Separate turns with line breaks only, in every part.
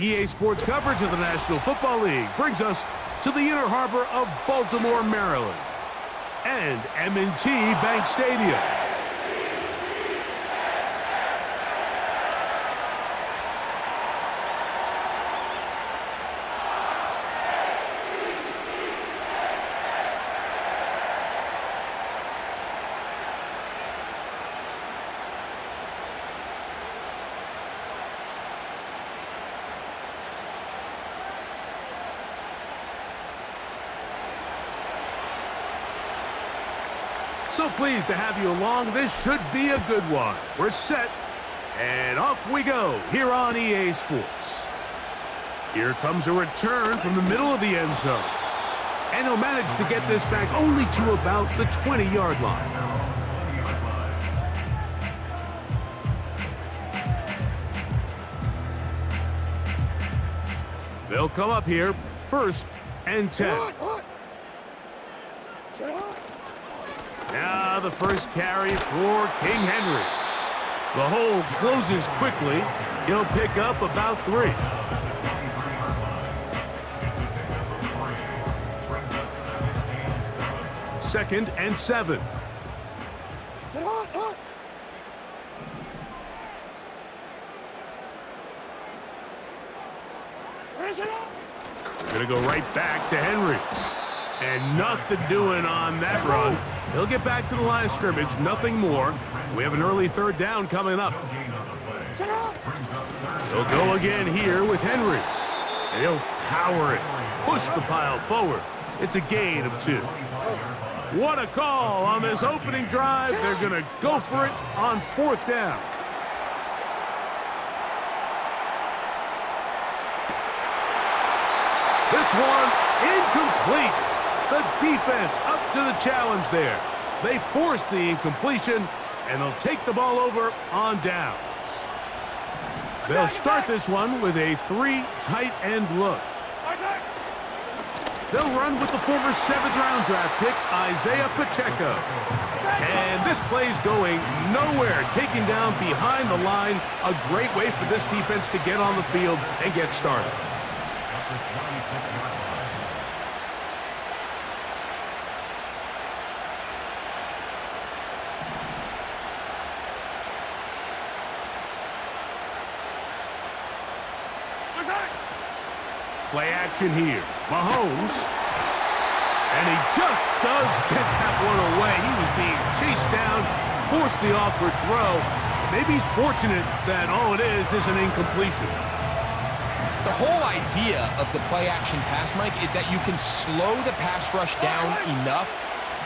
EA Sports coverage of the National Football League brings us to the inner harbor of Baltimore, Maryland, and M&T Bank Stadium. So pleased to have you along. This should be a good one. We're set, and off we go here on EA Sports. Here comes a return from the middle of the end zone. And he'll manage to get this back only to about the 20-yard line. They'll come up here, 1st and 10. Now the first carry for King Henry. The hole closes quickly. He'll pick up about 3. Second and 7. Gonna go right back to Henry. And nothing doing on that run. He'll get back to the line of scrimmage, nothing more. We have an early 3rd down coming up. He'll go again here with Henry. And he'll power it, push the pile forward. It's a gain of 2. What a call on this opening drive. They're going to go for it on 4th down. This one incomplete. The defense up to the challenge there. They force the incompletion, and they'll take the ball over on downs. They'll start this one with a 3 tight end look. They'll run with the former 7th-round draft pick, Isaiah Pacheco. And this play's going nowhere, taking down behind the line. A great way for this defense to get on the field and get started. Play action here. Mahomes. And he just does get that one away. He was being chased down, forced the awkward throw. Maybe he's fortunate that all it is an incompletion.
The whole idea of the play action pass, Mike, is that you can slow the pass rush down enough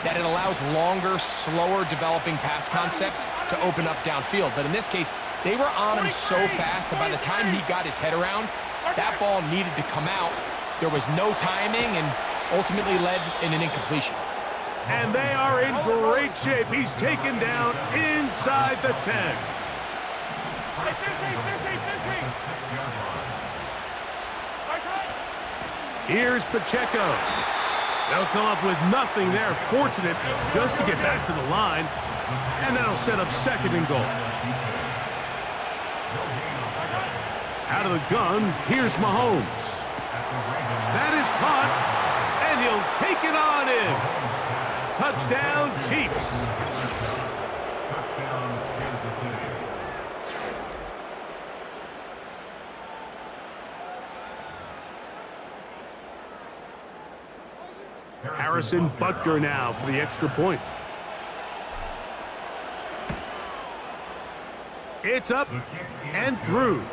that it allows longer, slower developing pass concepts to open up downfield. But in this case, they were on him so fast that by the time he got his head around, that ball needed to come out. There was no timing and ultimately led in an incompletion.
And they are in great shape. He's taken down inside the 10. Here's Pacheco. They'll come up with nothing there. Fortunate just to get back to the line. And that'll set up 2nd and goal. Out of the gun, here's Mahomes. That is caught, and he'll take it on in. Touchdown, Chiefs. Harrison Butker now for the extra point. It's up and through.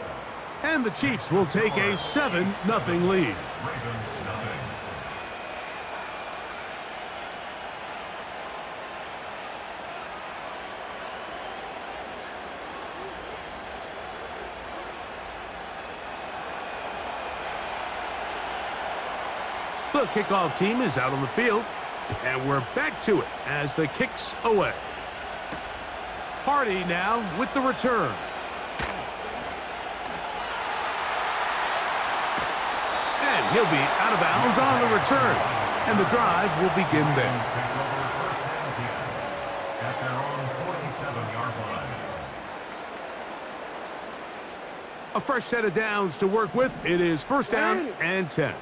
And the Chiefs will take a 7-0 lead. The kickoff team is out on the field, and we're back to it as the kick's away. Hardy now with the return. And he'll be out of bounds on the return, and the drive will begin there. A fresh set of downs to work with. It is first down and 10.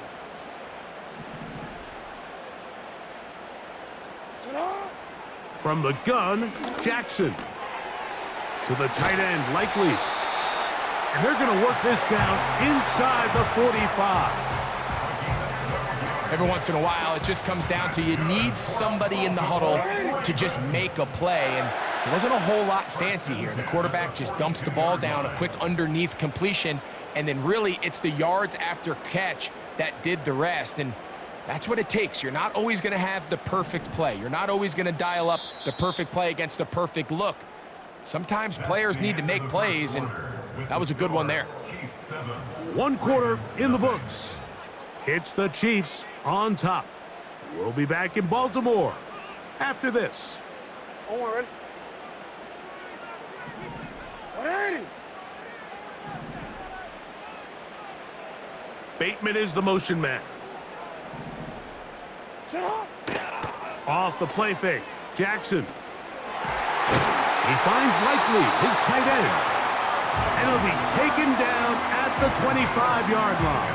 From the gun, Jackson. To the tight end, Likely. And they're going to work this down inside the 45.
Every once in a while, it just comes down to you need somebody in the huddle to just make a play. And there wasn't a whole lot fancy here. The quarterback just dumps the ball down, a quick underneath completion, and then really it's the yards after catch that did the rest. And that's what it takes. You're not always going to have the perfect play. You're not always going to dial up the perfect play against the perfect look. Sometimes players need to make plays, and that was a good one there.
1 quarter in the books. It's the Chiefs on top. We'll be back in Baltimore after this. Bateman is the motion man. Off the play fake, Jackson. He finds Likely, his tight end. And it'll be taken down at the 25-yard line.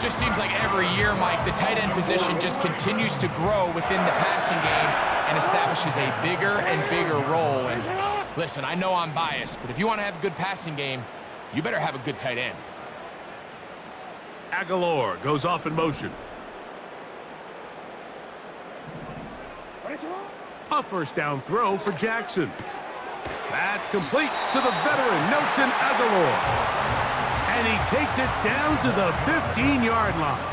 Just seems like every year, Mike, the tight end position just continues to grow within the passing game and establishes a bigger and bigger role. And listen, I know I'm biased, but if you want to have a good passing game, you better have a good tight end.
Aguilar goes off in motion. A first down throw for Jackson. That's complete to the veteran, Nelson Aguilar. And he takes it down to the 15-yard line.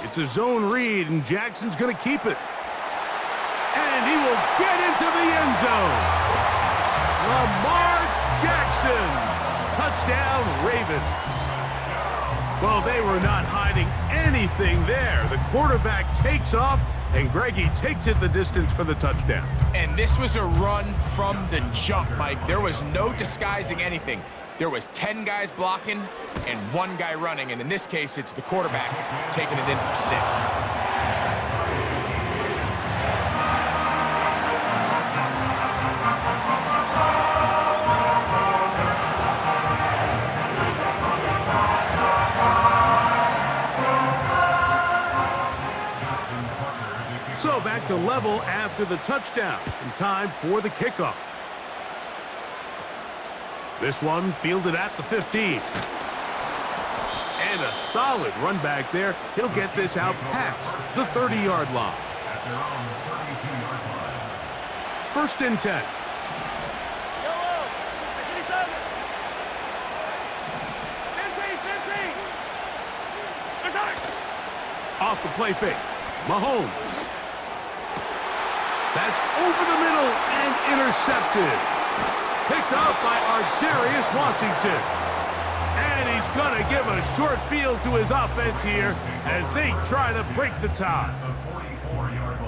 It's a zone read, and Jackson's going to keep it. And he will get into the end zone. Lamar Jackson. Touchdown, Ravens. Well, they were not hiding anything there. The quarterback takes off, and Greggy takes it the distance for the touchdown.
And this was a run from the jump, Mike. There was no disguising anything. There was 10 guys blocking and 1 guy running, and in this case, it's the quarterback taking it in for 6.
So back to level after the touchdown, and time for the kickoff. This one fielded at the 15. And a solid run back there. He'll get this out past the 30-yard line. First and 10. Off the play fake, Mahomes. That's over the middle and intercepted. Picked up by Darius Washington. And he's going to give a short field to his offense here as they try to break the tie.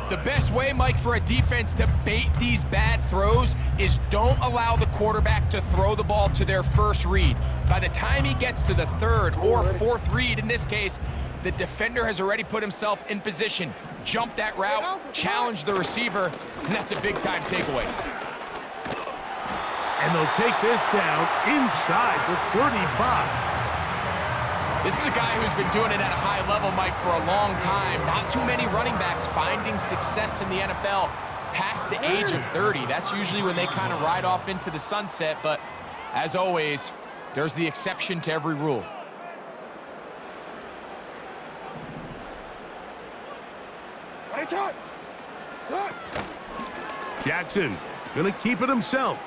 The best way, Mike, for a defense to bait these bad throws is don't allow the quarterback to throw the ball to their first read. By the time he gets to the 3rd or 4th read, in this case, the defender has already put himself in position, jumped that route, challenged the receiver, and that's a big-time takeaway.
And they'll take this down inside the 35.
This is a guy who's been doing it at a high level, Mike, for a long time. Not too many running backs finding success in the NFL past the age of 30. That's usually when they kind of ride off into the sunset, but as always, there's the exception to every rule.
Jackson gonna keep it himself.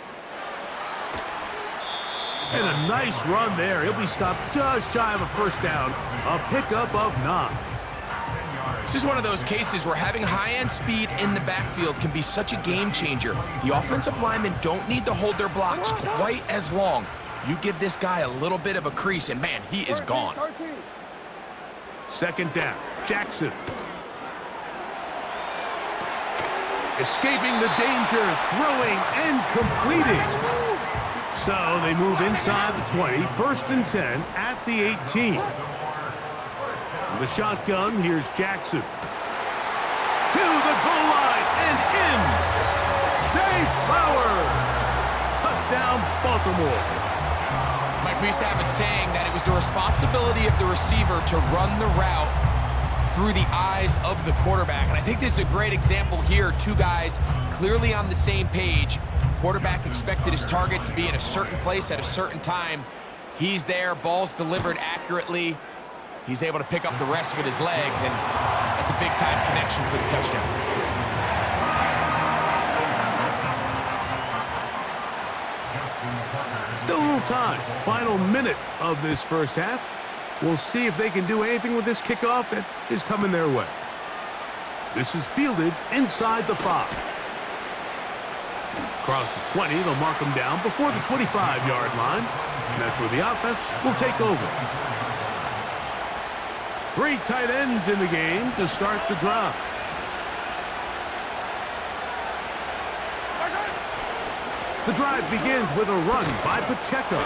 And a nice run there. He'll be stopped just shy of a first down. A pickup of 9.
This is one of those cases where having high-end speed in the backfield can be such a game changer. The offensive linemen don't need to hold their blocks quite as long. You give this guy a little bit of a crease, and man, he is gone.
Second down, Jackson. Escaping the danger, throwing and completing. So they move inside the 20, first and 10 at the 18. The shotgun, here's Jackson. To the goal line and in. Zay Flowers. Touchdown, Baltimore.
Mike, we used to have a saying that it was the responsibility of the receiver to run the route through the eyes of the quarterback. And I think this is a great example here. Two guys clearly on the same page. Quarterback expected his target to be in a certain place at a certain time. He's there, ball's delivered accurately. He's able to pick up the rest with his legs, and that's a big-time connection for the touchdown.
Still a little time. Final minute of this first half. We'll see if they can do anything with this kickoff that is coming their way. This is fielded inside the 5. Across the 20, they'll mark them down before the 25-yard line. And that's where the offense will take over. 3 tight ends in the game to start the drive. The drive begins with a run by Pacheco.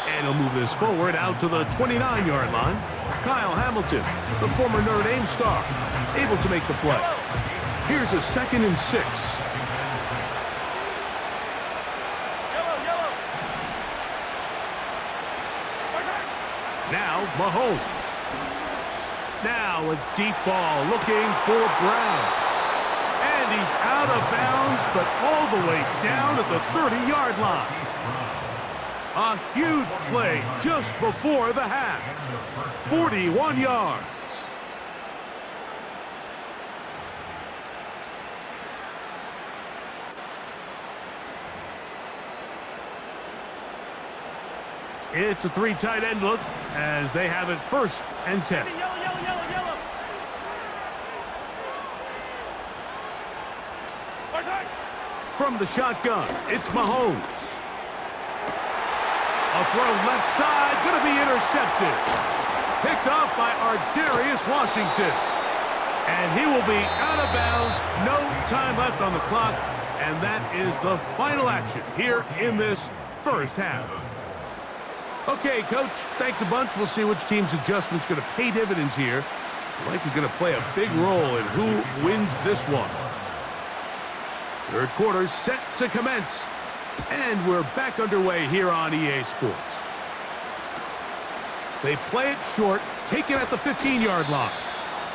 And he'll move this forward out to the 29-yard line. Kyle Hamilton, the former Notre Dame star, able to make the play. Here's a 2nd and 6. Now Mahomes. Now a deep ball looking for Brown. And he's out of bounds, but all the way down at the 30-yard line. A huge play just before the half. 41 yards. It's a 3 tight end look as they have it 1st and 10.
Yellow.
From the shotgun, it's Mahomes. A throw left side, going to be intercepted. Picked off by Ardarius Washington. And he will be out of bounds. No time left on the clock. And that is the final action here in this first half. Okay, Coach, thanks a bunch. We'll see which team's adjustment's going to pay dividends here. Likely going to play a big role in who wins this one. Third quarter set to commence. And we're back underway here on EA Sports. They play it short, take it at the 15-yard line.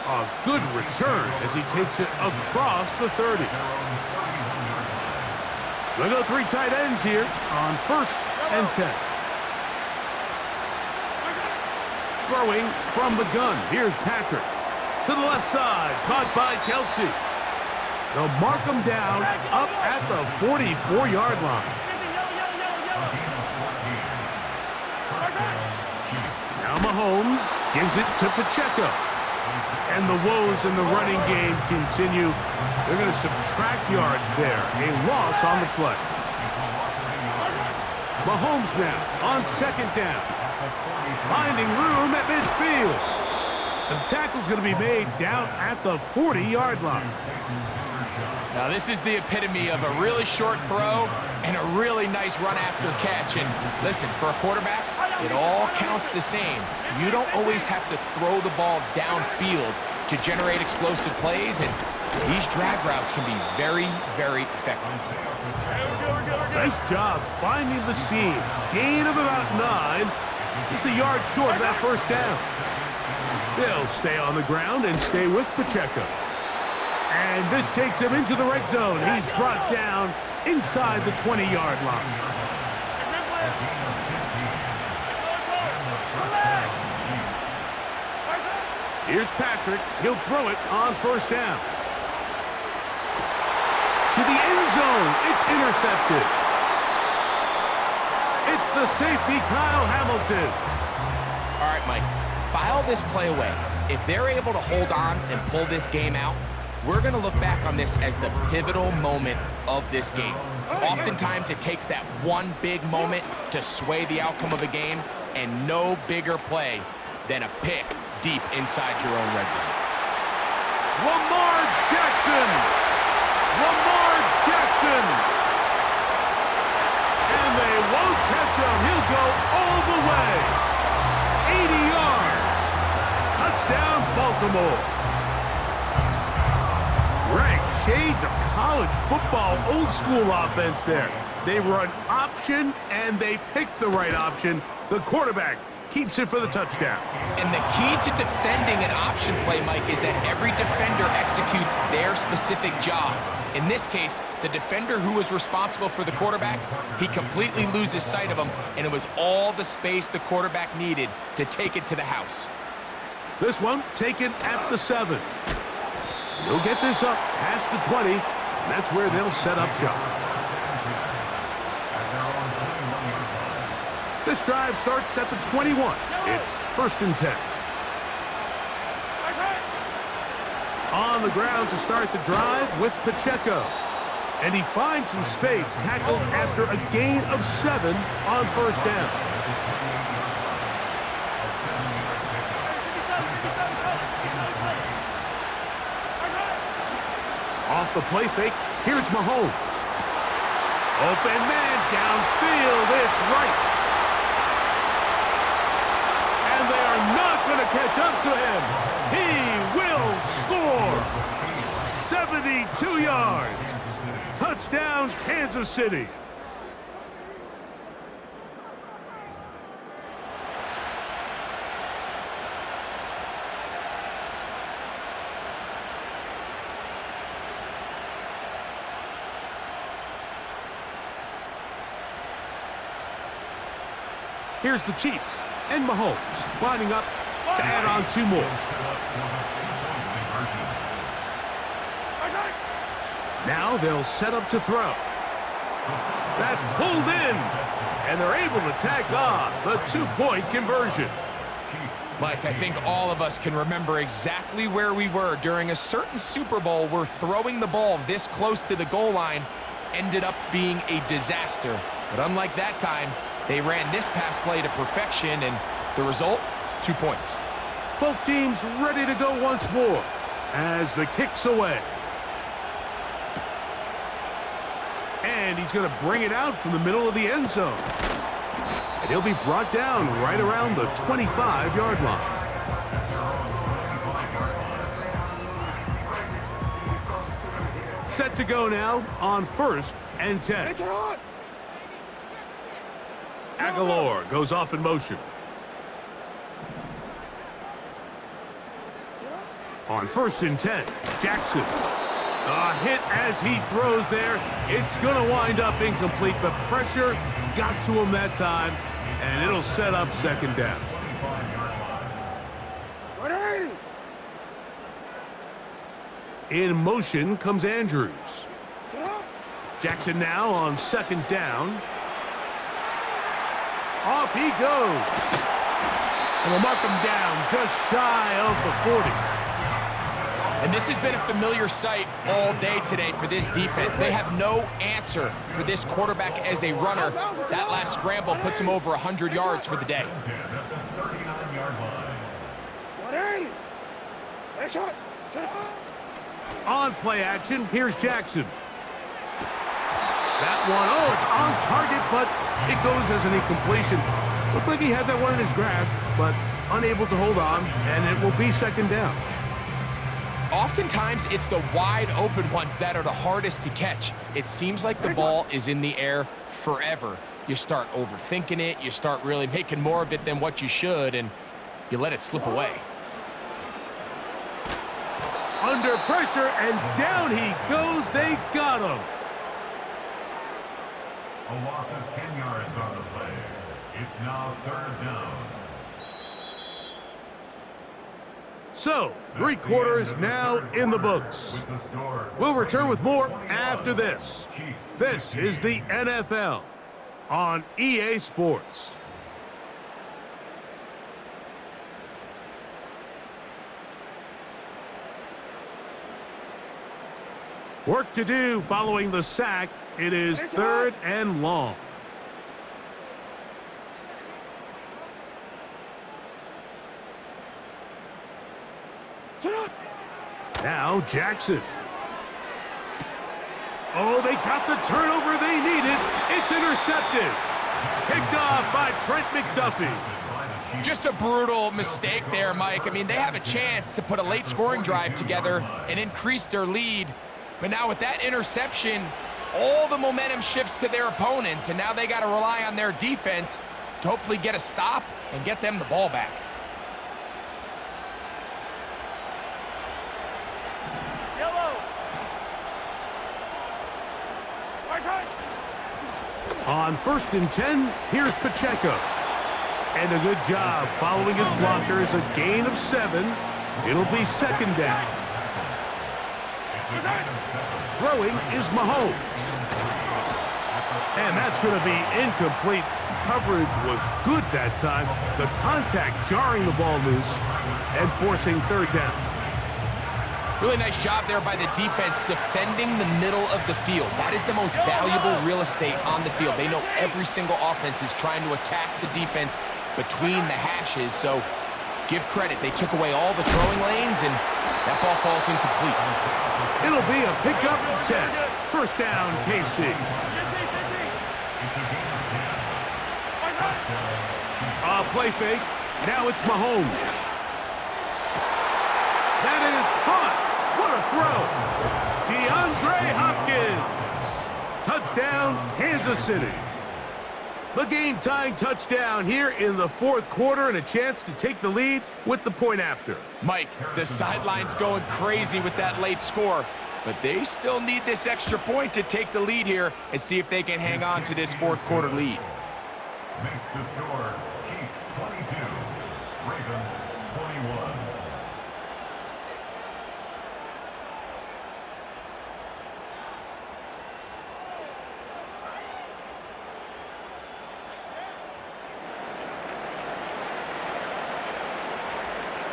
A good return as he takes it across the 30. We'll go 3 tight ends here on 1st and 10. Throwing from the gun. Here's Patrick. To the left side. Caught by Kelsey. They'll mark him down up at the 44-yard line. Now Mahomes gives it to Pacheco. And the woes in the running game continue. They're going to subtract yards there. A loss on the play. Mahomes now on 2nd down. Finding room at midfield. The tackle's going to be made down at the 40-yard line.
Now this is the epitome of a really short throw and a really nice run after catch. And listen, for a quarterback, it all counts the same. You don't always have to throw the ball downfield to generate explosive plays, and these drag routes can be very, very effective.
Nice job finding the seam. Gain of about 9. Just a yard short of that 1st down. They'll stay on the ground and stay with Pacheco. And this takes him into the red zone. He's brought down inside the 20-yard line. Here's Patrick. He'll throw it on 1st down. To the end zone. It's intercepted. It's the safety, Kyle Hamilton.
All right, Mike, file this play away. If they're able to hold on and pull this game out, we're going to look back on this as the pivotal moment of this game. Oftentimes, it takes that one big moment to sway the outcome of a game, and no bigger play than a pick deep inside your own red zone.
Lamar Jackson! Lamar Jackson! And they won't catch him. He'll go all the way. 80 yards. Touchdown. Baltimore. Greg, shades of college football, old school offense there. They run option, and they pick the right option. The quarterback keeps it for the touchdown.
And the key to defending an option play, Mike, is that every defender executes their specific job. In this case, the defender who was responsible for the quarterback, he completely loses sight of him, and it was all the space the quarterback needed to take it to the house.
This one taken at the 7. They'll get this up past the 20, and that's where they'll set up shop. This drive starts at the 21. It's 1st and 10. On the ground to start the drive with Pacheco. And he finds some space, tackled after a gain of 7 on 1st down. Off the play fake, here's Mahomes. Open man downfield, it's Rice. And they are not going to catch up to him. He will score. 72 yards. Touchdown, Kansas City. Here's the Chiefs and Mahomes lining up to add on 2 more. Now they'll set up to throw. That's pulled in, and they're able to tack on the 2-point conversion.
Mike, I think all of us can remember exactly where we were during a certain Super Bowl where throwing the ball this close to the goal line ended up being a disaster. But unlike that time, they ran this pass play to perfection, and the result, 2 points.
Both teams ready to go once more as the kick's away. And he's going to bring it out from the middle of the end zone. And he'll be brought down right around the 25-yard line. Set to go now on 1st and 10. Aguilar goes off in motion. On 1st and 10, Jackson. A hit as he throws there. It's going to wind up incomplete. The pressure got to him that time, and it'll set up 2nd down. In motion comes Andrews. Jackson now on 2nd down. Off he goes. And we'll mark him down just shy of the 40.
And this has been a familiar sight all day today for this defense. They have no answer for this quarterback as a runner. That last scramble puts him over 100 yards for the day.
On play action, here's Jackson. That one, oh, it's on target, but it goes as an incompletion. Looked like he had that one in his grasp, but unable to hold on, and it will be 2nd down.
Oftentimes, it's the wide open ones that are the hardest to catch. It seems like the ball is in the air forever. You start overthinking it, you start really making more of it than what you should, and you let it slip away.
Under pressure, and down he goes. They got him.
A loss of 10 yards on the play. It's now 3rd down.
So, 3 quarters now in the books. We'll return with more after this. This is the NFL on EA Sports. Work to do following the sack. It is 3rd and long. Now Jackson. Oh, they got the turnover they needed. It's intercepted. Picked off by Trent McDuffie.
Just a brutal mistake there, Mike. I mean, they have a chance to put a late scoring drive together and increase their lead. But now with that interception, all the momentum shifts to their opponents, and now they got to rely on their defense to hopefully get a stop and get them the ball back.
On 1st and 10, here's Pacheco. And a good job following his blockers, a gain of 7. It'll be 2nd down. Throwing is Mahomes. And that's going to be incomplete. Coverage was good that time. The contact jarring the ball loose and forcing 3rd down.
Really nice job there by the defense defending the middle of the field. That is the most valuable real estate on the field. They know every single offense is trying to attack the defense between the hashes, so give credit. They took away all the throwing lanes, and that ball falls incomplete.
It'll be a pickup of 10. 1st down, KC. Play fake. Now it's Mahomes. That is caught. What a throw. DeAndre Hopkins. Touchdown, Kansas City. The game-tying touchdown here in the 4th quarter and a chance to take the lead with the point after.
Mike, the sideline's going crazy with that late score, but they still need this extra point to take the lead here and see if they can hang on to this 4th quarter lead.
Makes the score Chiefs 22, Ravens 21.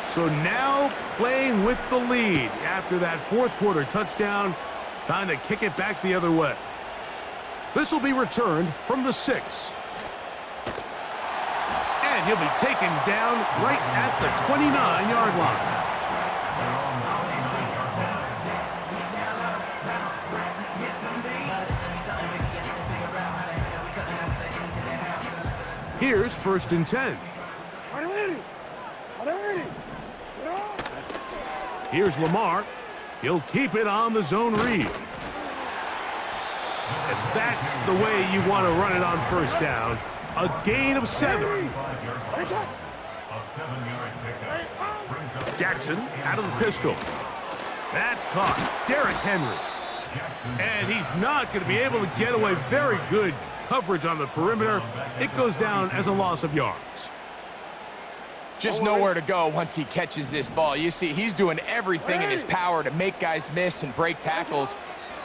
So now playing with the lead after that 4th quarter touchdown. Time to kick it back the other way. This will be returned from the 6. And he'll be taken down right at the 29-yard line. Here's 1st and 10. Here's Lamar. He'll keep it on the zone read. And that's the way you want to run it on 1st down. A gain of 7. Jackson out of the pistol. That's caught. Derrick Henry. And he's not going to be able to get away. Very good coverage on the perimeter. It goes down as a loss of yards.
Just nowhere to go once he catches this ball. You see, he's doing everything in his power to make guys miss and break tackles.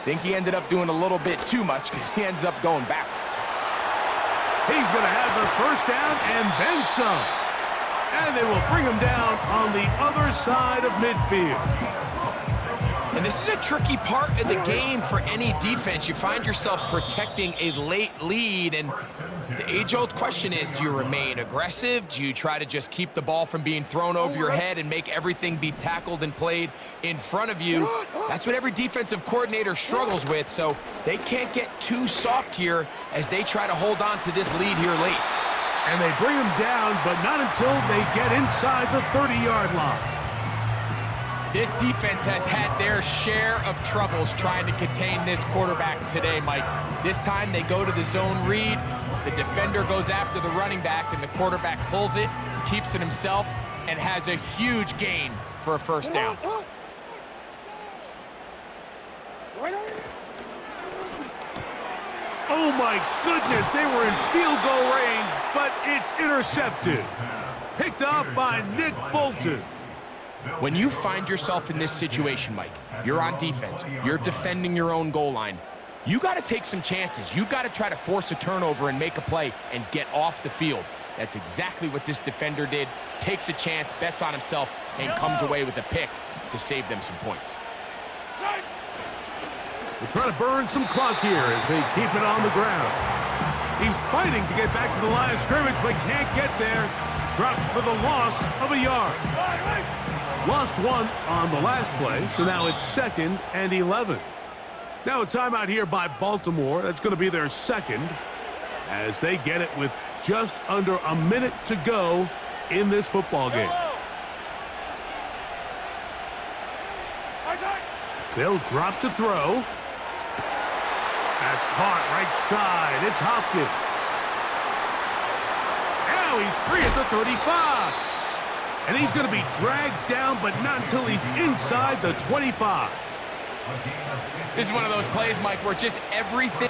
I think he ended up doing a little bit too much because he ends up going backwards.
He's going to have the 1st down and then some. And they will bring him down on the other side of midfield.
And this is a tricky part of the game for any defense. You find yourself protecting a late lead, and the age-old question is, do you remain aggressive? Do you try to just keep the ball from being thrown over your head and make everything be tackled and played in front of you? That's what every defensive coordinator struggles with, so they can't get too soft here as they try to hold on to this lead here late.
And they bring him down, but not until they get inside the 30-yard line.
This defense has had their share of troubles trying to contain this quarterback today, Mike. This time they go to the zone read. The defender goes after the running back, and the quarterback pulls it, keeps it himself, and has a huge gain for a 1st down.
Oh, my goodness, they were in field goal range, but it's intercepted. Picked off by Nick Bolton.
When you find yourself in this situation, Mike, you're on defense, you're defending your own goal line, you got to take some chances. You've got to try to force a turnover and make a play and get off the field. That's exactly what this defender did. Takes a chance, bets on himself, and comes away with a pick to save them some points.
They're trying to burn some clock here as they keep it on the ground. He's fighting to get back to the line of scrimmage, but can't get there. Dropped for the loss of a yard. Lost 1 on the last play, so now it's 2nd and 11. Now a timeout here by Baltimore. That's going to be their 2nd as they get it with just under a minute to go in this football game. They'll drop to throw. That's caught right side. It's Hopkins. Now he's free at the 35. And he's going to be dragged down, but not until he's inside the 25.
This is one of those plays, Mike, where just everything